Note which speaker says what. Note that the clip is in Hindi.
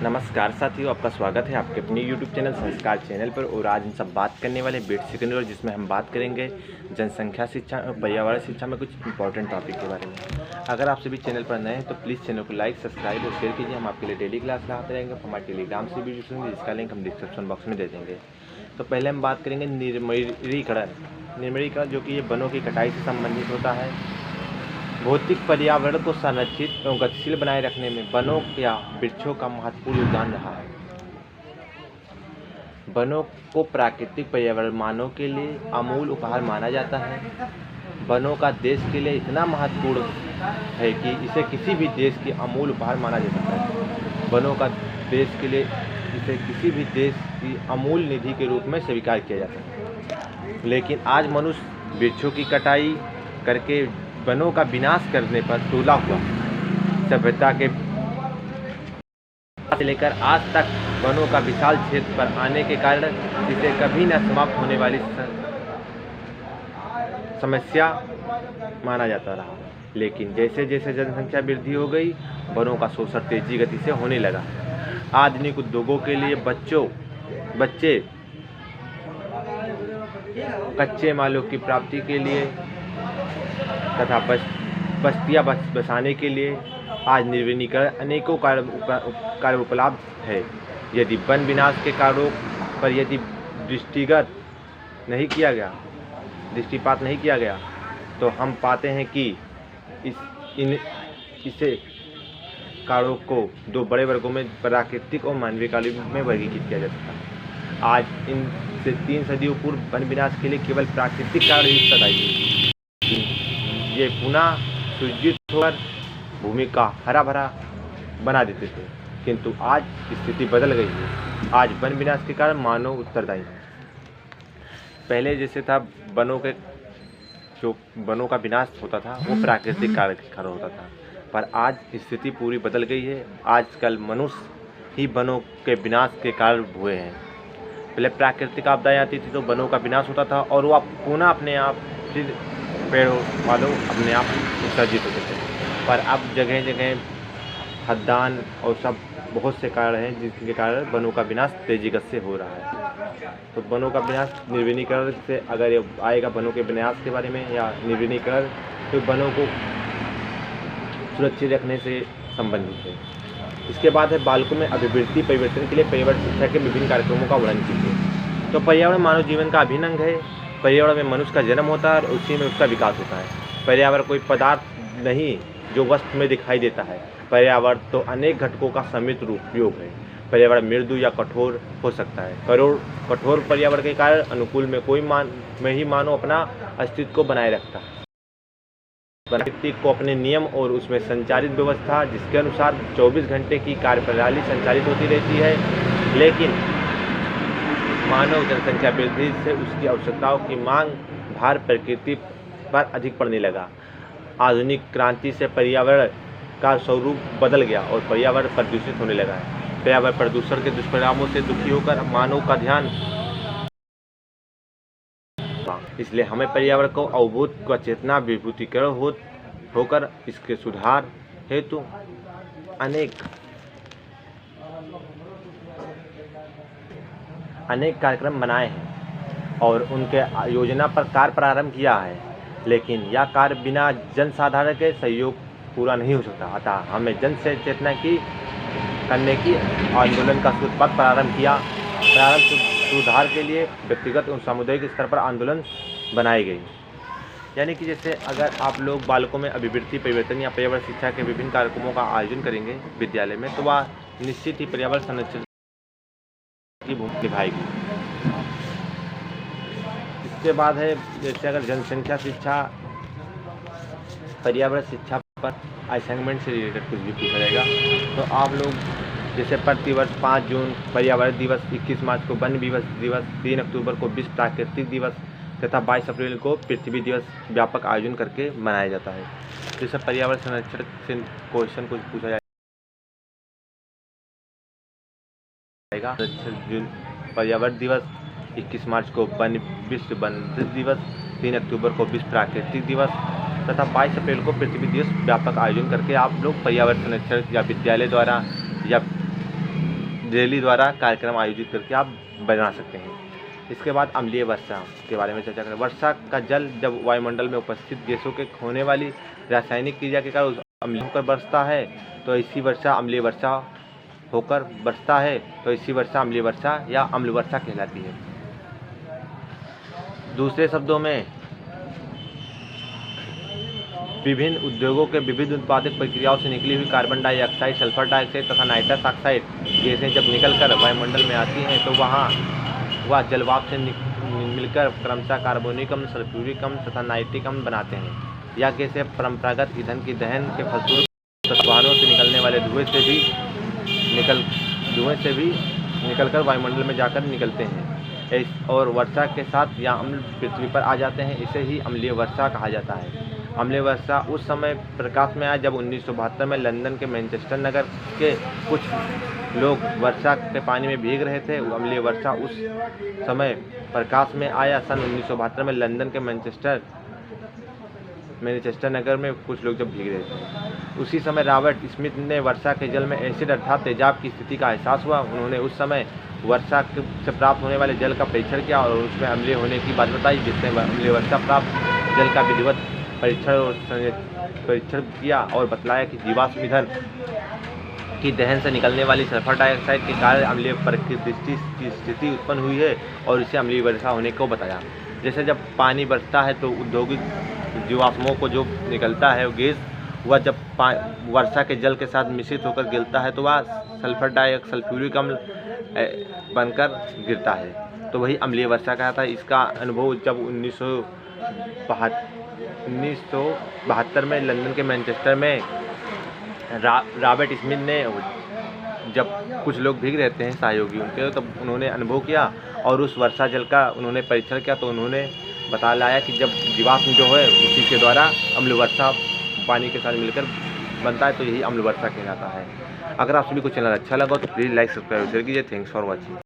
Speaker 1: नमस्कार साथियों, आपका स्वागत है आपके अपने YouTube चैनल संस्कार चैनल पर। और आज हम सब बात करने वाले बेट सेकेंड और जिसमें हम बात करेंगे जनसंख्या शिक्षा और पर्यावरण शिक्षा में कुछ इंपॉर्टेंट टॉपिक के बारे में। अगर आप सभी चैनल पर नए हैं तो प्लीज़ चैनल को लाइक, सब्सक्राइब और शेयर कीजिए। हम आपके लिए डेली क्लास लगाते रहेंगे। हमारे टेलीग्राम से वीडियो सुनेंगे जिसका लिंक हम डिस्क्रिप्शन बॉक्स में दे देंगे। तो पहले हम बात करेंगे निर्मलीकरण, जो कि ये वनों की कटाई से संबंधित होता है। भौतिक पर्यावरण को संरक्षित एवं गतिशील बनाए रखने में वनों या वृक्षों का महत्वपूर्ण योगदान रहा है। वनों को प्राकृतिक पर्यावरण मानव के लिए अमूल्य उपहार माना जाता है। वनों का देश के लिए इतना महत्वपूर्ण है कि इसे किसी भी देश की अमूल्य उपहार माना जा सकता है। वनों का देश के लिए इसे किसी भी देश की अमूल्य निधि के रूप में स्वीकार किया जाता है। लेकिन आज मनुष्य वृक्षों की कटाई करके वनों का विनाश करने पर तुला हुआ। सभ्यता के से लेकर आज तक वनों का विशाल क्षेत्र पर आने के कारण इसे कभी न समाप्त होने वाली समस्या माना जाता रहा। लेकिन जैसे जैसे जनसंख्या वृद्धि हो गई, वनों का शोषण तेजी गति से होने लगा। आधुनिक उद्योगों के लिए बच्चे कच्चे मालों की प्राप्ति के लिए तथा बस्तियां बसाने के लिए आज निर्वनीकरण अनेकों कार्य उपलब्ध है। यदि वन विनाश के कारणों पर यदि दृष्टिपात नहीं किया गया तो हम पाते हैं कि इसे कारणों को दो बड़े वर्गों में प्राकृतिक और मानवीय काल में वर्गीकृत किया जा सकता है। आज इन से 3 सदियों पूर्व वन विनाश के लिए केवल प्राकृतिक कारण ही उत्तरदायी थे। ये पुनः सुरक्षित होकर भूमि का हरा भरा बना देते थे, किंतु आज स्थिति बदल गई है। आज वन विनाश के कारण मानव उत्तरदायी है। पहले जैसे था, वनों का विनाश होता था वो प्राकृतिक कारण होता था, पर आज स्थिति पूरी बदल गई है। आजकल मनुष्य ही वनों के विनाश के कारण हुए हैं। पहले प्राकृतिक आपदाएं आती थी तो वनों का विनाश होता था और वो पुनः अपने आप फिर पेड़ वालों अपने आप विसर्जित होते थे। पर अब जगह जगह खदान और सब बहुत से कारण हैं जिसके कारण वनों का विनाश तेजी गति से हो रहा है। तो वनों का विनाश निर्वनीकरण से अगर ये आएगा, वनों के विनाश के बारे में या निर्वनीकरण, तो वनों को सुरक्षित रखने से संबंधित है। इसके बाद है बालकों में अभिवृद्धि परिवर्तन के लिए पर्यावरण शिक्षा के विभिन्न कार्यक्रमों का वर्णन कीजिए। तो पर्यावरण मानव जीवन का अभिन्न अंग है। पर्यावरण में मनुष्य का जन्म होता है और उसी में उसका विकास होता है। पर्यावरण कोई पदार्थ नहीं जो वस्तु में दिखाई देता है। पर्यावरण तो अनेक घटकों का सम्मिलित उपयोग है। पर्यावरण मृदु या कठोर हो सकता है। कठोर पर्यावरण के कारण अनुकूल में ही मानव अपना अस्तित्व को बनाए रखता है। प्रकृति को अपने नियम और उसमें संचालित व्यवस्था, जिसके अनुसार 24 घंटे की कार्यप्रणाली संचालित होती रहती है। लेकिन मानव जनसंख्या वृद्धि से उसकी आवश्यकताओं की मांग भार प्रकृति पर अधिक पड़ने लगा। आधुनिक क्रांति से पर्यावरण का स्वरूप बदल गया और पर्यावरण प्रदूषित होने लगा है। पर्यावरण प्रदूषण के दुष्परिणामों से दुखी होकर मानव का ध्यान, इसलिए हमें पर्यावरण को अवबोध व चेतना विभूतिकरण होकर इसके सुधार हेतु अनेक कार्यक्रम बनाए हैं और उनके योजना पर कार्य प्रारंभ किया है। लेकिन यह कार्य बिना जनसाधारण के सहयोग पूरा नहीं हो सकता। अतः हमें जन से चेतना करने की आंदोलन का सूत्रपात प्रारंभ किया। सुधार के लिए व्यक्तिगत और सामुदायिक स्तर पर आंदोलन बनाए गए। यानी कि जैसे अगर आप लोग बालकों में अभिवृद्धि परिवर्तन या पर्यावरण शिक्षा के विभिन्न कार्यक्रमों का आयोजन करेंगे विद्यालय में, तो वह निश्चित ही पर्यावरण संरक्षण की भूमिका निभाएगी। इसके बाद है जैसे अगर जनसंख्या शिक्षा पर्यावरण शिक्षा पर असाइनमेंट से रिलेटेड कुछ भी पूछा जाएगा तो आप लोग जैसे प्रतिवर्ष 5 जून पर्यावरण दिवस, 21 मार्च को वन दिवस, 3 अक्टूबर को विश्व प्राकृतिक दिवस तथा 22 अप्रैल को पृथ्वी दिवस व्यापक आयोजन करके मनाया जाता है। जैसे पर्यावरण संरक्षण से क्वेश्चन कुछ पूछा जाएगा। पर्यावरण दिवस, 21 मार्च को विश्व वन दिवस, 3 अक्टूबर को विश्व प्राकृतिक दिवस तथा 22 अप्रैल को पृथ्वी दिवस व्यापक आयोजन करके आप लोग पर्यावरण संरक्षण या विद्यालय द्वारा या रैली द्वारा कार्यक्रम आयोजित करके आप बना सकते हैं। इसके बाद अम्लीय वर्षा के बारे में चर्चा करें। वर्षा का जल जब वायुमंडल में उपस्थित गैसों के होने वाली रासायनिक क्रिया के कारण अम्लीय होकर बरसता है, तो ऐसी वर्षा अम्लीय वर्षा होकर बरसता है, तो ऐसी वर्षा अम्लीय वर्षा या अम्ल वर्षा कहलाती है। दूसरे शब्दों में विभिन्न उद्योगों के विविध उत्पादक प्रक्रियाओं से निकली हुई कार्बन डाइऑक्साइड, सल्फर डाइऑक्साइड तथा नाइट्रस ऑक्साइड गैसें जब निकलकर वायुमंडल में आती हैं तो वह जलवाष्प से मिलकर क्रमशः कार्बोनिक अम्ल, सल्फ्यूरिक अम्ल तथा नाइट्रिक अम्ल बनाते हैं। यह गैसें परंपरागत ईंधन की दहन के फलस्वरूप वाहनों से निकलने वाले धुएं से भी निकलकर वायुमंडल में जाकर निकलते हैं और वर्षा के साथ यह अम्ल पृथ्वी पर आ जाते हैं। इसे ही अम्लीय वर्षा कहा जाता है। अम्लीय वर्षा उस समय प्रकाश में आया जब 1972 में लंदन के मैनचेस्टर नगर के कुछ लोग वर्षा के पानी में भीग रहे थे। अम्लीय वर्षा उस समय प्रकाश में आया सन 1972 में लंदन के मैनचेस्टर नगर में कुछ लोग जब भीग रहे थे। उसी समय रॉबर्ट स्मिथ ने वर्षा के जल में एसिड अर्थात तेजाब की स्थिति का एहसास हुआ। उन्होंने उस समय वर्षा से प्राप्त होने वाले जल का परीक्षण किया और उसमें अम्लीय होने की बात बताई, जिससे अम्लीय वर्षा प्राप्त जल का विधिवत परीक्षण किया और बतलाया कि जीवाश्म ईंधन की दहन से निकलने वाली सल्फर डाइऑक्साइड के कारण अम्लीय प्रकृति की स्थिति उत्पन्न हुई है और इसे अम्लीय वर्षा होने को बताया। जैसे जब पानी बरसता है तो औद्योगिक जीवाश्मों को जो निकलता है गैस, वह जब वर्षा के जल के साथ मिश्रित होकर गिरता है तो वह सल्फ्यूरिक अम्ल बनकर गिरता है, तो वही अम्लीय वर्षा कहता है। इसका अनुभव जब 1972 में लंदन के मैनचेस्टर में रॉबर्ट स्मिथ ने, जब कुछ लोग भीग रहते हैं सहयोगी उनके, तब उन्होंने अनुभव किया और उस वर्षा जल का उन्होंने परीक्षण किया तो उन्होंने बता लाया कि जब जीवाश्म जो है उसी के द्वारा अम्ल वर्षा पानी के साथ मिलकर बनता है तो यही अम्ल वर्षा कहलाता है। अगर आप सभी को चैनल अच्छा लगा तो प्लीज़ लाइक, सब्सक्राइब, शेयर कीजिए। Thanks for watching.